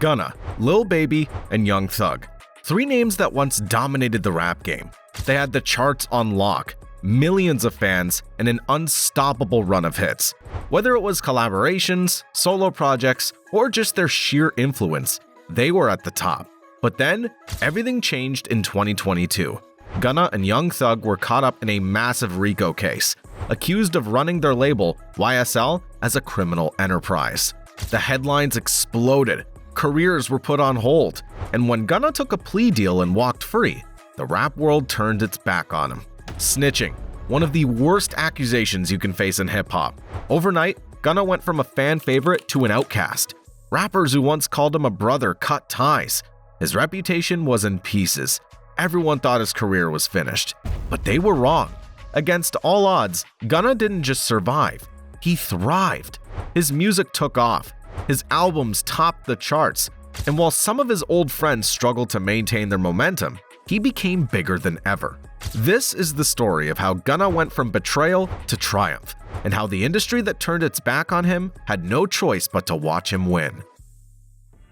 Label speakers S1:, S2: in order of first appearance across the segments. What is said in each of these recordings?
S1: Gunna, Lil Baby, and Young Thug. Three names that once dominated the rap game. They had the charts on lock, millions of fans, and an unstoppable run of hits. Whether it was collaborations, solo projects, or just their sheer influence, they were at the top. But then, everything changed in 2022. Gunna and Young Thug were caught up in a massive RICO case, accused of running their label, YSL, as a criminal enterprise. The headlines exploded, careers were put on hold, and when Gunna took a plea deal and walked free, the rap world turned its back on him. Snitching, one of the worst accusations you can face in hip-hop. Overnight, Gunna went from a fan favorite to an outcast. Rappers who once called him a brother cut ties. His reputation was in pieces. Everyone thought his career was finished, but they were wrong. Against all odds, Gunna didn't just survive, he thrived. His music took off, his albums topped the charts, and while some of his old friends struggled to maintain their momentum, he became bigger than ever. This is the story of how Gunna went from betrayal to triumph, and how the industry that turned its back on him had no choice but to watch him win.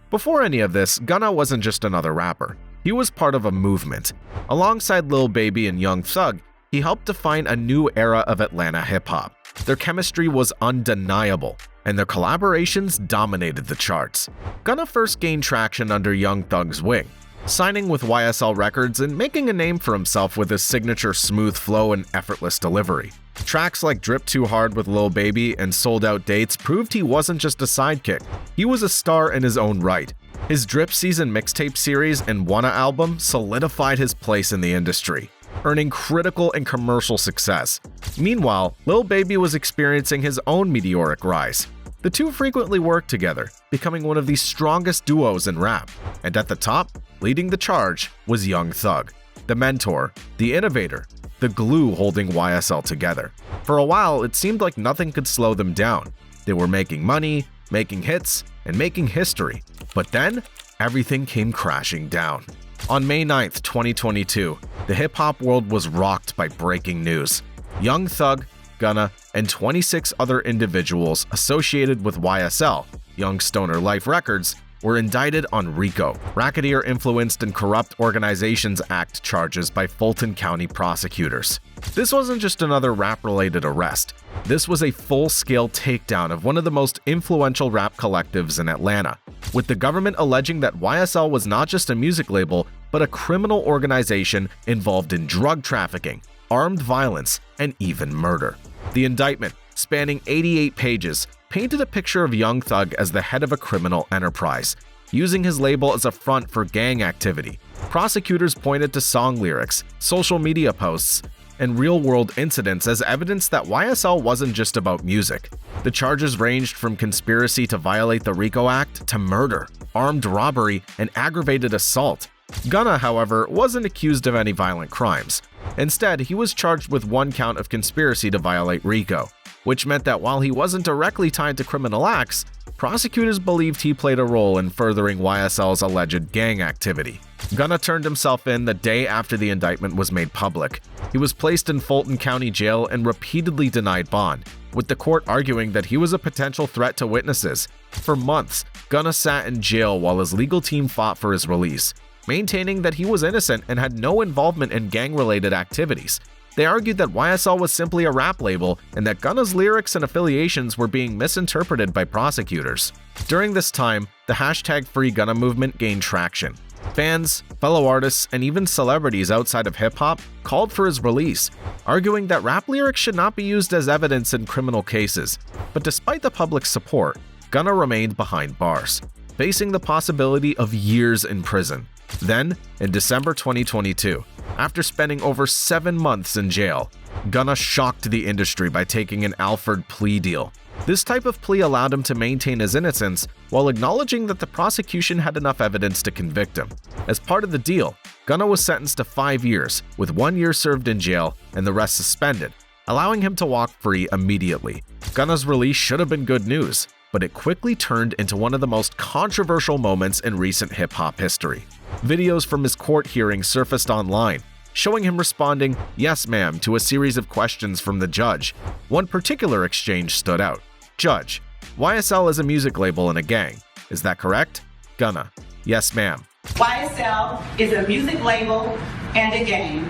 S1: Before any of this, Gunna wasn't just another rapper. He was part of a movement. Alongside Lil Baby and Young Thug, he helped define a new era of Atlanta hip-hop. Their chemistry was undeniable, and their collaborations dominated the charts. Gunna first gained traction under Young Thug's wing, signing with YSL Records and making a name for himself with his signature smooth flow and effortless delivery. Tracks like Drip Too Hard with Lil Baby and Sold Out Dates proved he wasn't just a sidekick, he was a star in his own right. His Drip Season mixtape series and Wanna album solidified his place in the industry, earning critical and commercial success. Meanwhile, Lil Baby was experiencing his own meteoric rise. The two frequently worked together, becoming one of the strongest duos in rap. And at the top, leading the charge, was Young Thug, the mentor, the innovator, the glue holding YSL together. For a while, it seemed like nothing could slow them down. They were making money, making hits, and making history. But then, everything came crashing down. On May 9th, 2022, the hip-hop world was rocked by breaking news. Young Thug, Gunna, and 26 other individuals associated with YSL, Young Stoner Life Records, were indicted on RICO, Racketeer-Influenced and Corrupt Organizations Act charges by Fulton County prosecutors. This wasn't just another rap-related arrest. This was a full-scale takedown of one of the most influential rap collectives in Atlanta, with the government alleging that YSL was not just a music label, but a criminal organization involved in drug trafficking, armed violence, and even murder. The indictment, spanning 88 pages, painted a picture of Young Thug as the head of a criminal enterprise, using his label as a front for gang activity. Prosecutors pointed to song lyrics, social media posts, and real-world incidents as evidence that YSL wasn't just about music. The charges ranged from conspiracy to violate the RICO Act to murder, armed robbery, and aggravated assault. Gunna, however, wasn't accused of any violent crimes. Instead, he was charged with one count of conspiracy to violate RICO, which meant that while he wasn't directly tied to criminal acts, prosecutors believed he played a role in furthering YSL's alleged gang activity. Gunna turned himself in the day after the indictment was made public. He was placed in Fulton County Jail and repeatedly denied bond, with the court arguing that he was a potential threat to witnesses. For months, Gunna sat in jail while his legal team fought for his release, maintaining that he was innocent and had no involvement in gang-related activities. They argued that YSL was simply a rap label and that Gunna's lyrics and affiliations were being misinterpreted by prosecutors. During this time, the #FreeGunna movement gained traction. Fans, fellow artists, and even celebrities outside of hip-hop called for his release, arguing that rap lyrics should not be used as evidence in criminal cases. But despite the public's support, Gunna remained behind bars, facing the possibility of years in prison. Then, in December 2022, after spending over 7 months in jail, Gunna shocked the industry by taking an Alford plea deal. This type of plea allowed him to maintain his innocence while acknowledging that the prosecution had enough evidence to convict him. As part of the deal, Gunna was sentenced to 5 years, with 1 year served in jail and the rest suspended, allowing him to walk free immediately. Gunna's release should have been good news, but it quickly turned into one of the most controversial moments in recent hip-hop history. Videos from his court hearing surfaced online, showing him responding, "Yes, ma'am," to a series of questions from the judge. One particular exchange stood out. "Judge, YSL is a music label and a gang. Is that correct? Gunna: "Yes, ma'am."
S2: YSL is a music label and a game,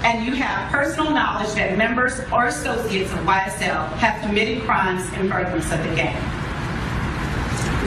S2: and you have personal knowledge that members or associates of YSL have committed crimes in furtherance of the game.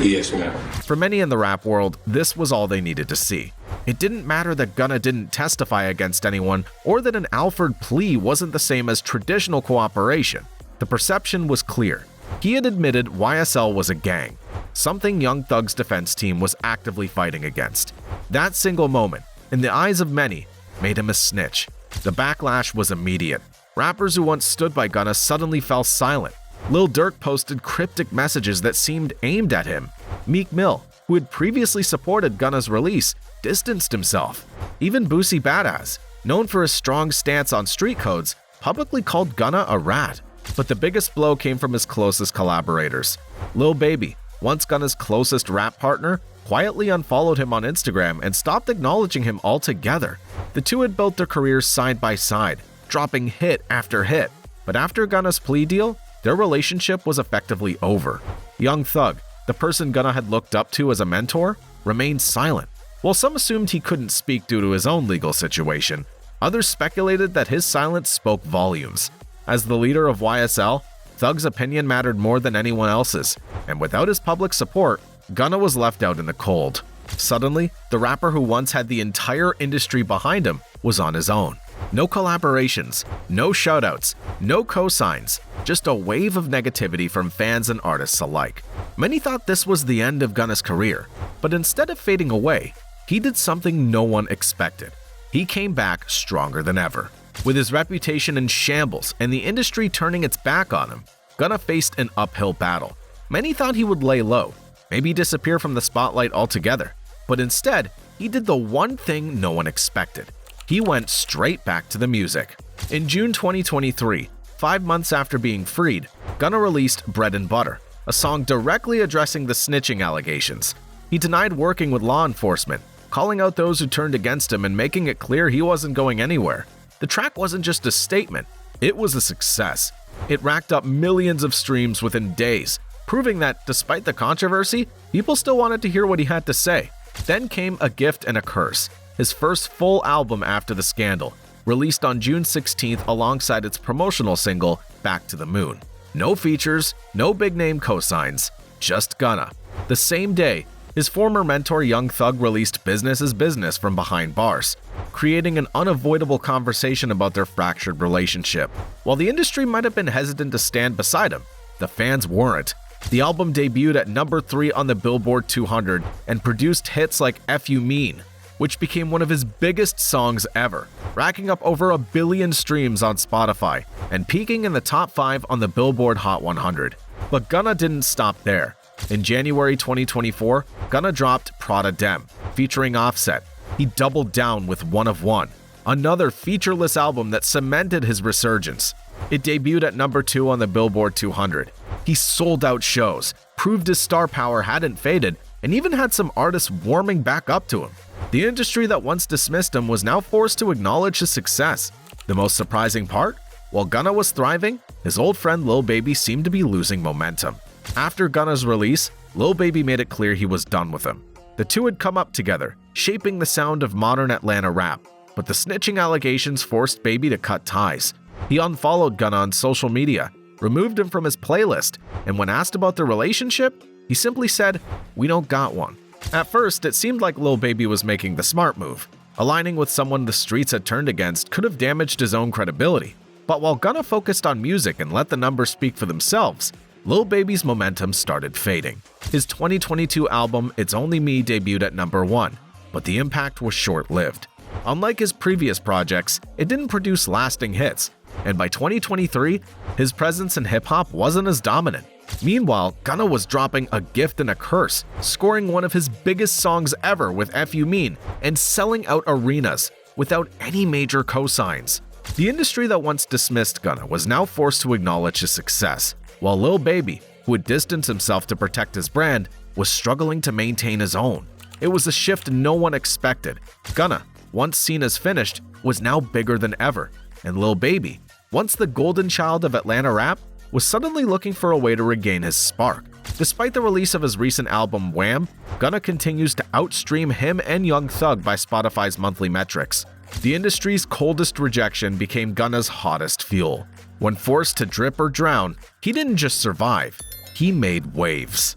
S3: Yes, ma'am.
S1: For many in the rap world, this was all they needed to see. It didn't matter that Gunna didn't testify against anyone or that an Alford plea wasn't the same as traditional cooperation. The perception was clear. He had admitted YSL was a gang, something Young Thug's defense team was actively fighting against. That single moment, in the eyes of many, made him a snitch. The backlash was immediate. Rappers who once stood by Gunna suddenly fell silent. Lil Durk posted cryptic messages that seemed aimed at him. Meek Mill, who had previously supported Gunna's release, distanced himself. Even Boosie Badass, known for his strong stance on street codes, publicly called Gunna a rat. But the biggest blow came from his closest collaborators. Lil Baby, once Gunna's closest rap partner, quietly unfollowed him on Instagram and stopped acknowledging him altogether. The two had built their careers side by side, dropping hit after hit. But after Gunna's plea deal, their relationship was effectively over. Young Thug, the person Gunna had looked up to as a mentor, remained silent. While some assumed he couldn't speak due to his own legal situation, others speculated that his silence spoke volumes. As the leader of YSL, Thug's opinion mattered more than anyone else's, and without his public support, Gunna was left out in the cold. Suddenly, the rapper who once had the entire industry behind him was on his own. No collaborations, no shoutouts, no cosigns, just a wave of negativity from fans and artists alike. Many thought this was the end of Gunna's career, but instead of fading away, he did something no one expected. He came back stronger than ever. With his reputation in shambles and the industry turning its back on him, Gunna faced an uphill battle. Many thought he would lay low, maybe disappear from the spotlight altogether, but instead, he did the one thing no one expected. He went straight back to the music. In June 2023, 5 months after being freed, Gunna released Bread and Butter, a song directly addressing the snitching allegations. He denied working with law enforcement, calling out those who turned against him and making it clear he wasn't going anywhere. The track wasn't just a statement, it was a success. It racked up millions of streams within days, proving that despite the controversy, people still wanted to hear what he had to say. Then came A Gift and a Curse, his first full album after the scandal, released on June 16th alongside its promotional single, Back to the Moon. No features, no big-name cosigns, just Gunna. The same day, his former mentor Young Thug released Business is Business from Behind Bars, creating an unavoidable conversation about their fractured relationship. While the industry might have been hesitant to stand beside him, the fans weren't. The album debuted at number 3 on the Billboard 200 and produced hits like F You Mean, which became one of his biggest songs ever, racking up over 1 billion streams on Spotify and peaking in the top 5 on the Billboard Hot 100. But Gunna didn't stop there. In January 2024, Gunna dropped Prada Dem, featuring Offset. He doubled down with One of One, another featureless album that cemented his resurgence. It debuted at number 2 on the Billboard 200. He sold out shows, proved his star power hadn't faded, and even had some artists warming back up to him. The industry that once dismissed him was now forced to acknowledge his success. The most surprising part? While Gunna was thriving, his old friend Lil Baby seemed to be losing momentum. After Gunna's release, Lil Baby made it clear he was done with him. The two had come up together, shaping the sound of modern Atlanta rap, but the snitching allegations forced Baby to cut ties. He unfollowed Gunna on social media, removed him from his playlist, and when asked about their relationship, he simply said, "We don't got one." At first, it seemed like Lil Baby was making the smart move. Aligning with someone the streets had turned against could have damaged his own credibility. But while Gunna focused on music and let the numbers speak for themselves, Lil Baby's momentum started fading. His 2022 album, It's Only Me, debuted at number 1, but the impact was short-lived. Unlike his previous projects, it didn't produce lasting hits, and by 2023, his presence in hip-hop wasn't as dominant. Meanwhile, Gunna was dropping A Gift and a Curse, scoring one of his biggest songs ever with F You Mean, and selling out arenas without any major cosigns. The industry that once dismissed Gunna was now forced to acknowledge his success, while Lil Baby, who had distanced himself to protect his brand, was struggling to maintain his own. It was a shift no one expected. Gunna, once seen as finished, was now bigger than ever, and Lil Baby, once the golden child of Atlanta rap, was suddenly looking for a way to regain his spark. Despite the release of his recent album Wham!, Gunna continues to outstream him and Young Thug by Spotify's monthly metrics. The industry's coldest rejection became Gunna's hottest fuel. When forced to drip or drown, he didn't just survive, he made waves.